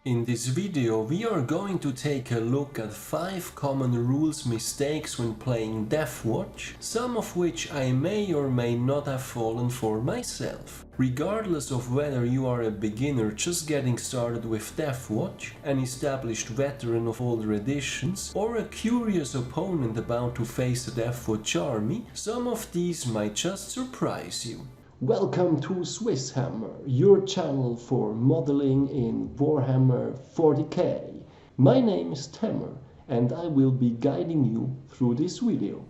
In this video we are going to take a look at 5 common rules mistakes when playing Deathwatch, some of which I may or may not have fallen for myself. Regardless of whether you are a beginner just getting started with Deathwatch, an established veteran of older editions, or a curious opponent about to face the Deathwatch army, some of these might just surprise you. Welcome to SwissHammer, your channel for modeling in Warhammer 40k. My name is Tammer and I will be guiding you through this video.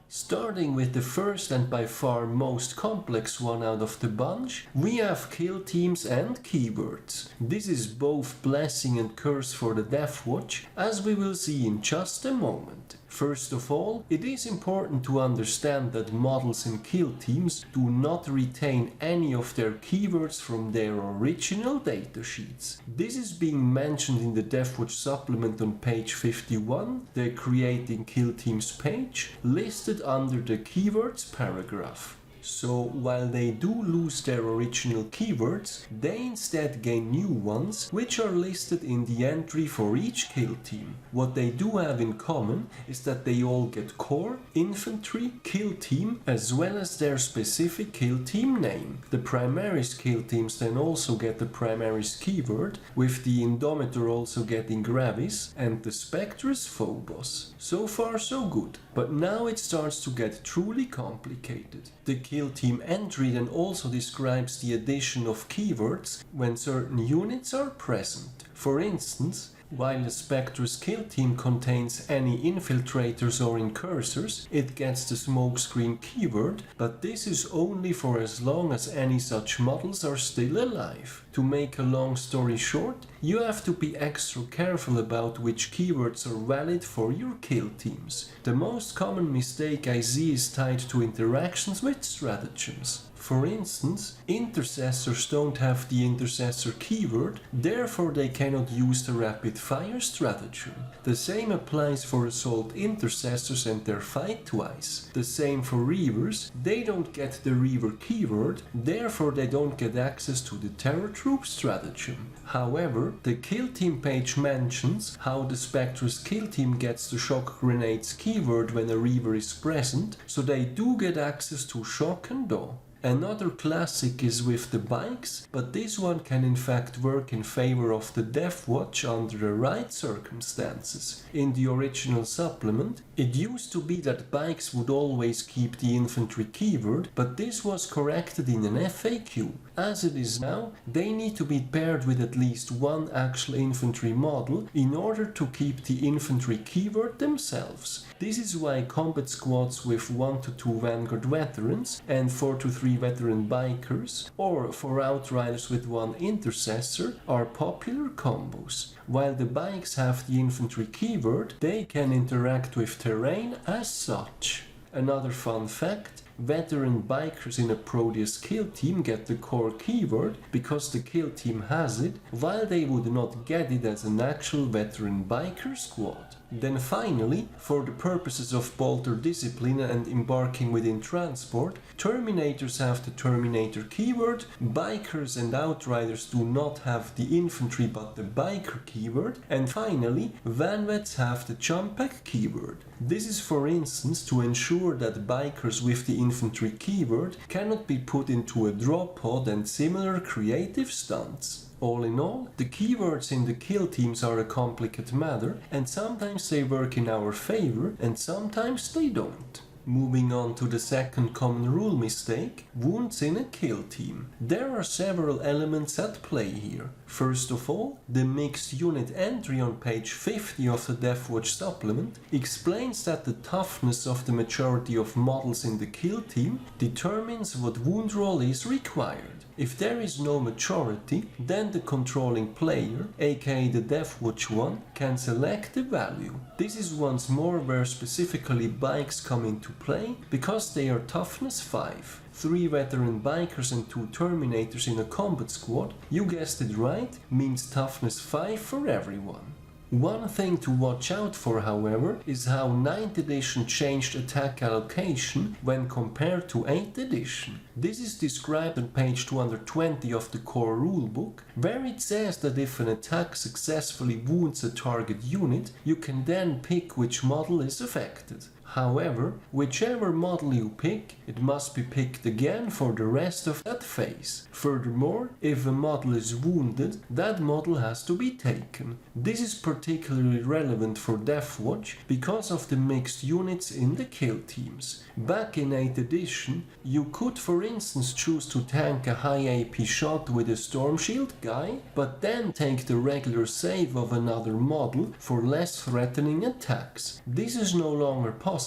Starting with the first and by far most complex one out of the bunch, we have kill teams and keywords. This is both blessing and curse for the Deathwatch, as we will see in just a moment. First of all, it is important to understand that models in kill teams do not retain any of their keywords from their original datasheets. This is being mentioned in the Deathwatch supplement on page 51, the Creating Kill Teams page, listed under the Keywords paragraph. So, while they do lose their original keywords, they instead gain new ones, which are listed in the entry for each kill team. What they do have in common is that they all get core, infantry, kill team, as well as their specific kill team name. The Primaris kill teams then also get the Primaris keyword, with the Indomitor also getting Gravis and the Spectrus Phobos. So far so good, but now it starts to get truly complicated. The kill team entry then also describes the addition of keywords when certain units are present. For instance, while the Spectrus kill team contains any infiltrators or incursors, it gets the smokescreen keyword, but this is only for as long as any such models are still alive. To make a long story short, you have to be extra careful about which keywords are valid for your kill teams. The most common mistake I see is tied to interactions with stratagems. For instance, intercessors don't have the intercessor keyword, therefore they cannot use the rapid fire stratagem. The same applies for assault intercessors and their fight twice. The same for reavers, they don't get the reaver keyword, therefore they don't get access to the terror troop stratagem. However, the kill team page mentions how the Spectrus kill team gets the shock grenades keyword when a reaver is present, so they do get access to shock and awe. Another classic is with the bikes, but this one can in fact work in favor of the Deathwatch under the right circumstances. In the original supplement, it used to be that bikes would always keep the infantry keyword, but this was corrected in an FAQ. As it is now, they need to be paired with at least one actual infantry model in order to keep the infantry keyword themselves. This is why combat squads with 1 to 2 Vanguard veterans and 4 to 3 veteran bikers, or for outriders with 1 intercessor, are popular combos. While the bikes have the infantry keyword, they can interact with terrain as such. Another fun fact, veteran bikers in a Proteus kill team get the core keyword because the kill team has it, while they would not get it as an actual veteran biker squad. Then finally, for the purposes of bolter discipline and embarking within transport, Terminators have the Terminator keyword, bikers and outriders do not have the infantry but the biker keyword, and finally, vanvets have the jump pack keyword. This is for instance to ensure that bikers with the infantry keyword cannot be put into a drop pod and similar creative stunts. All in all, the keywords in the kill teams are a complicated matter, and sometimes they work in our favor and sometimes they don't. Moving on to the second common rule mistake, wounds in a kill team. There are several elements at play here. First of all, the mixed unit entry on page 50 of the Deathwatch supplement explains that the toughness of the majority of models in the kill team determines what wound roll is required. If there is no majority, then the controlling player, aka the Deathwatch one, can select the value. This is once more where specifically bikes come into play, because they are toughness 5. 3 veteran bikers and 2 terminators in a combat squad, you guessed it right, means toughness 5 for everyone. One thing to watch out for, however, is how 9th edition changed attack allocation when compared to 8th edition. This is described on page 220 of the core rulebook, where it says that if an attack successfully wounds a target unit, you can then pick which model is affected. However, whichever model you pick, it must be picked again for the rest of that phase. Furthermore, if a model is wounded, that model has to be taken. This is particularly relevant for Deathwatch because of the mixed units in the kill teams. Back in 8th edition, you could for instance choose to tank a high AP shot with a Storm Shield guy, but then take the regular save of another model for less threatening attacks. This is no longer possible.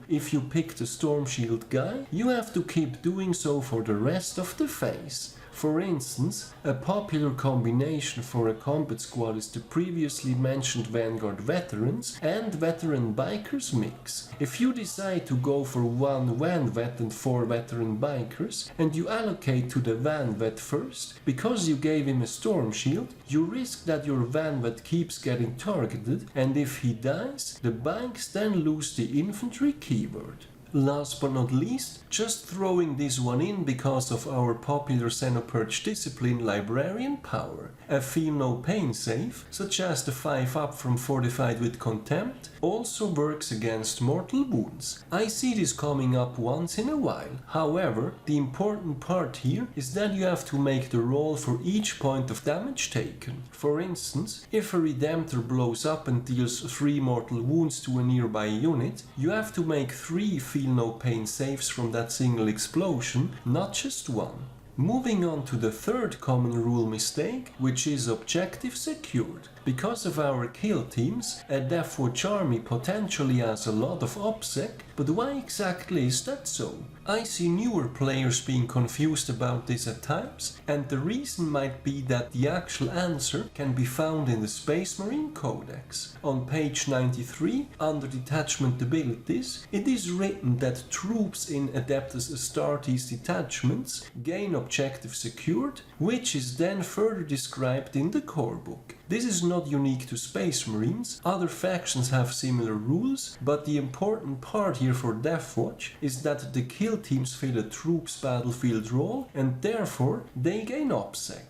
If you pick the Storm Shield guy, you have to keep doing so for the rest of the phase. For instance, a popular combination for a combat squad is the previously mentioned Vanguard Veterans and Veteran Bikers mix. If you decide to go for 1 Van Vet and 4 Veteran Bikers, and you allocate to the Van Vet first, because you gave him a Storm Shield, you risk that your Van Vet keeps getting targeted, and if he dies, the bikes then lose the infantry keyword. Last but not least, just throwing this one in because of our popular Xenopurge discipline Librarian Power. A Feel No Pain save, such as the 5-up from Fortified with Contempt, also works against mortal wounds. I see this coming up once in a while. However, the important part here is that you have to make the roll for each point of damage taken. For instance, if a Redemptor blows up and deals 3 mortal wounds to a nearby unit, you have to make 3 Feel No Pain saves from that single explosion, not just 1. Moving on to the third common rule mistake, which is objective secured. Because of our kill teams, a Deathwatch army potentially has a lot of OPSEC, but why exactly is that so? I see newer players being confused about this at times, and the reason might be that the actual answer can be found in the Space Marine Codex. On page 93, under Detachment Abilities, it is written that troops in Adeptus Astartes detachments gain objective secured, which is then further described in the core book. This is not unique to Space Marines, other factions have similar rules, but the important part here for Deathwatch is that the kill teams fill a troops battlefield role and therefore they gain OPSEC.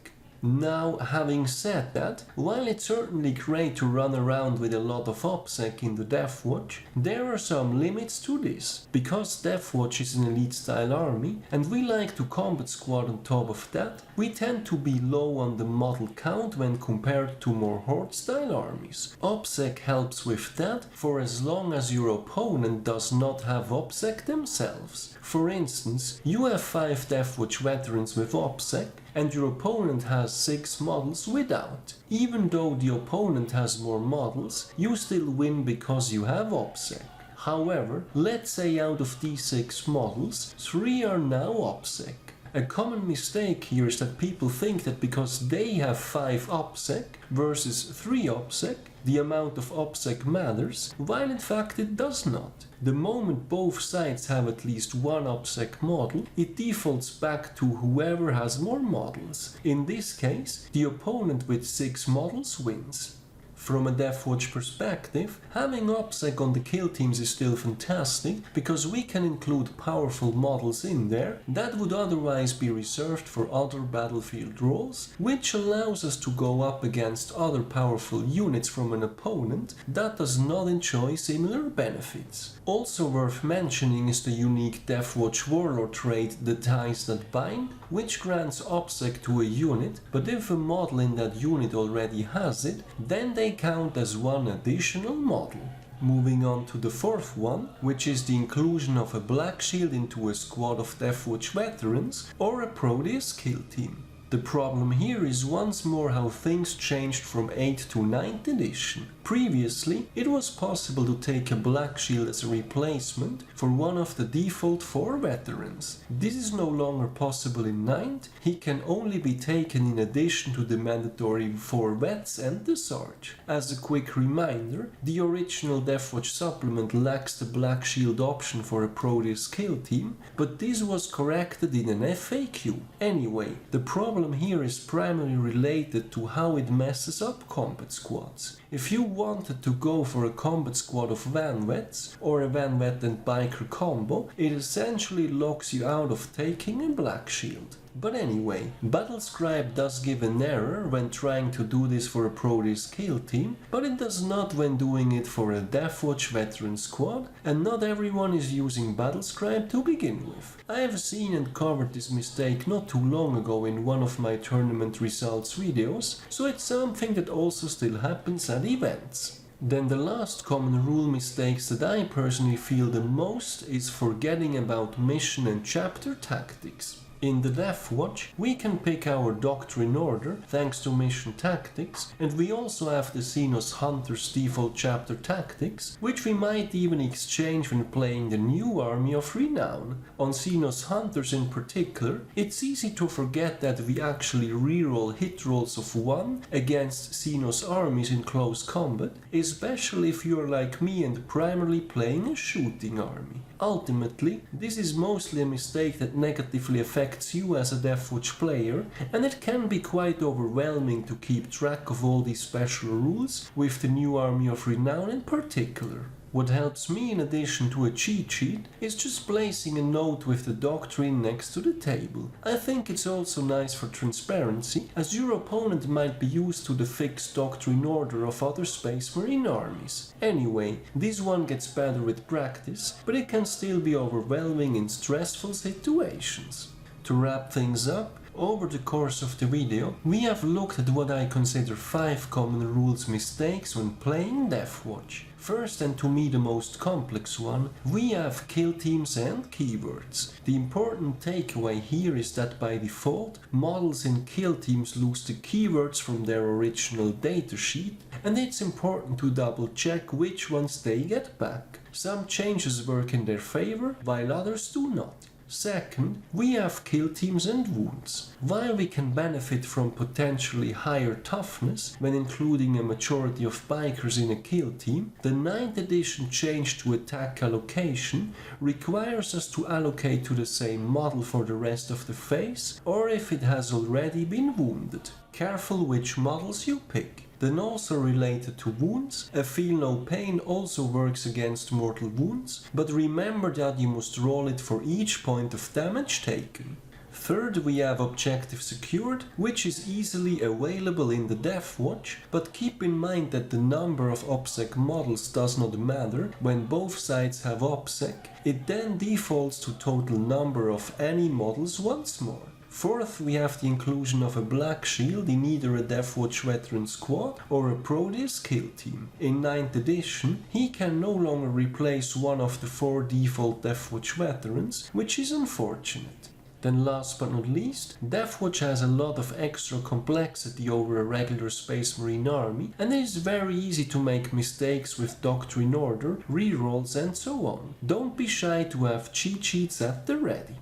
Now, having said that, while it's certainly great to run around with a lot of OPSEC in the Deathwatch, there are some limits to this. Because Deathwatch is an elite style army, and we like to combat squad on top of that, we tend to be low on the model count when compared to more horde style armies. OPSEC helps with that for as long as your opponent does not have OPSEC themselves. For instance, you have 5 Deathwatch veterans with OPSEC, and your opponent has 6 models without. Even though the opponent has more models, you still win because you have OPSEC. However, let's say out of these 6 models, 3 are now OPSEC. A common mistake here is that people think that because they have 5 OPSEC versus 3 OPSEC, the amount of OPSEC matters, while in fact it does not. The moment both sides have at least 1 OPSEC model, it defaults back to whoever has more models. In this case, the opponent with 6 models wins. From a Deathwatch perspective, having OPSEC on the kill teams is still fantastic, because we can include powerful models in there that would otherwise be reserved for other battlefield roles, which allows us to go up against other powerful units from an opponent that does not enjoy similar benefits. Also worth mentioning is the unique Deathwatch Warlord trait, the Ties That Bind, which grants OPSEC to a unit, but if a model in that unit already has it, then they count as 1 additional model. Moving on to the fourth one, which is the inclusion of a Black Shield into a squad of Deathwatch veterans or a Proteus kill team. The problem here is once more how things changed from 8th to 9th edition. Previously, it was possible to take a Black Shield as a replacement for one of the default 4 veterans. This is no longer possible in 9th, he can only be taken in addition to the mandatory 4 vets and the Sarge. As a quick reminder, the original Deathwatch supplement lacks the Black Shield option for a Proteus kill team, but this was corrected in an FAQ. Anyway, the problem problem here is primarily related to how it messes up combat squads. If you wanted to go for a combat squad of Van Vets or a Van Vet and Biker combo, it essentially locks you out of taking a Black Shield. But anyway, Battlescribe does give an error when trying to do this for a Proteus kill team, but it does not when doing it for a Deathwatch veteran squad, and not everyone is using Battlescribe to begin with. I have seen and covered this mistake not too long ago in one of my tournament results videos, so it's something that also still happens at events. Then the last common rule mistakes that I personally feel the most is forgetting about mission and chapter tactics. In the Deathwatch, we can pick our Doctrine order thanks to mission tactics, and we also have the Xenos Hunters default chapter tactics, which we might even exchange when playing the new Army of Renown. On Xenos Hunters in particular, it's easy to forget that we actually reroll hit rolls of 1 against Xenos armies in close combat, especially if you're like me and primarily playing a shooting army. Ultimately, this is mostly a mistake that negatively affects you as a Deathwatch player, and it can be quite overwhelming to keep track of all these special rules, with the new Army of Renown in particular. What helps me in addition to a cheat sheet is just placing a note with the Doctrine next to the table. I think it's also nice for transparency, as your opponent might be used to the fixed Doctrine order of other Space Marine armies. Anyway, this one gets better with practice, but it can still be overwhelming in stressful situations. To wrap things up, over the course of the video, we have looked at what I consider 5 common rules mistakes when playing Deathwatch. First, and to me the most complex one, we have kill teams and keywords. The important takeaway here is that by default, models in kill teams lose the keywords from their original datasheet, and it's important to double check which ones they get back. Some changes work in their favor, while others do not. Second, we have kill teams and wounds. While we can benefit from potentially higher toughness when including a majority of bikers in a kill team, the 9th edition change to attack allocation requires us to allocate to the same model for the rest of the phase, or if it has already been wounded. Careful which models you pick. Then also related to wounds, a feel no pain also works against mortal wounds, but remember that you must roll it for each point of damage taken. Third, we have objective secured, which is easily available in the Deathwatch, but keep in mind that the number of OPSEC models does not matter. When both sides have OPSEC, it then defaults to total number of any models once more. Fourth, we have the inclusion of a Black Shield in either a Deathwatch veteran squad or a Proteus kill team. In 9th edition, he can no longer replace one of the 4 default Deathwatch veterans, which is unfortunate. Then last but not least, Deathwatch has a lot of extra complexity over a regular Space Marine army, and it is very easy to make mistakes with Doctrine order, rerolls and so on. Don't be shy to have cheat sheets at the ready.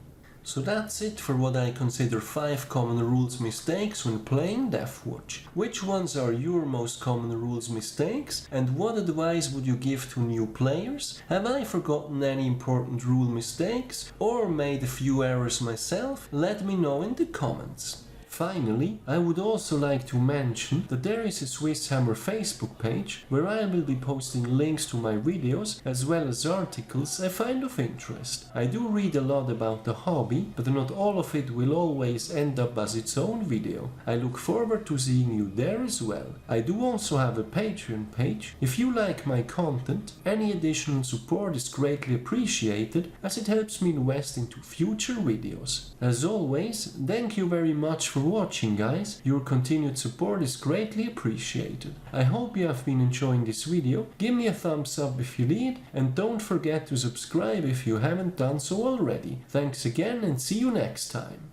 So that's it for what I consider 5 common rules mistakes when playing Deathwatch. Which ones are your most common rules mistakes, and what advice would you give to new players? Have I forgotten any important rule mistakes or made a few errors myself? Let me know in the comments. Finally, I would also like to mention that there is a SwissHammer Facebook page where I will be posting links to my videos as well as articles I find of interest. I do read a lot about the hobby, but not all of it will always end up as its own video. I look forward to seeing you there as well. I do also have a Patreon page. If you like my content, any additional support is greatly appreciated as it helps me invest into future videos. As always, thank you very much for watching, guys. Your continued support is greatly appreciated. I hope you have been enjoying this video. Give me a thumbs up if you did, and don't forget to subscribe if you haven't done so already. Thanks again and see you next time.